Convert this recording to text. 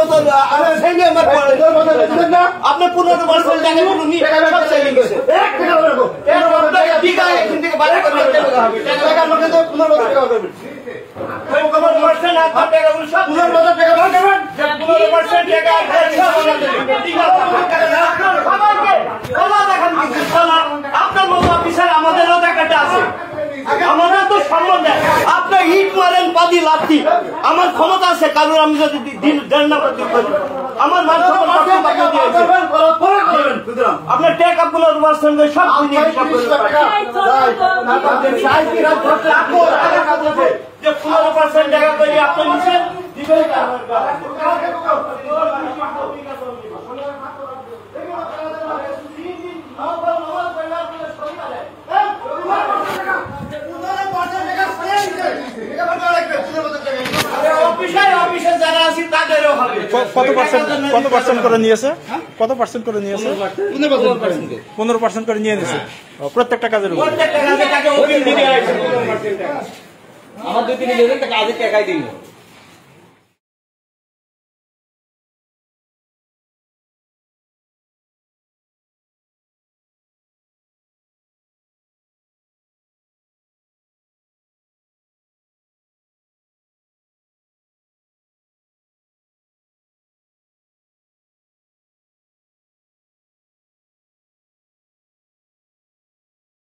মতো আপনি 15% টাকা নিয়ে সব সেভিং গেছে আপনার মতো অফিসার আমাদেরও একটা আছে আমাদের তো সম্মান দেয় আপনি ইট মারেন পাদি লাঠি আমার ক্ষমতা আছে কারণ আমি যদি দিন দেন না আমার আপনার টেকা 15% সব যে 15% টাকা করে আপনি নিচ্ছেন কত পার্সেন্ট করে নিয়েছে? কত পার্সেন্ট করে নিয়েছে? 15% করে নিয়ে নিয়েছে প্রত্যেকটা কাজের উপর। আমার 2-3 টাকাই দিন।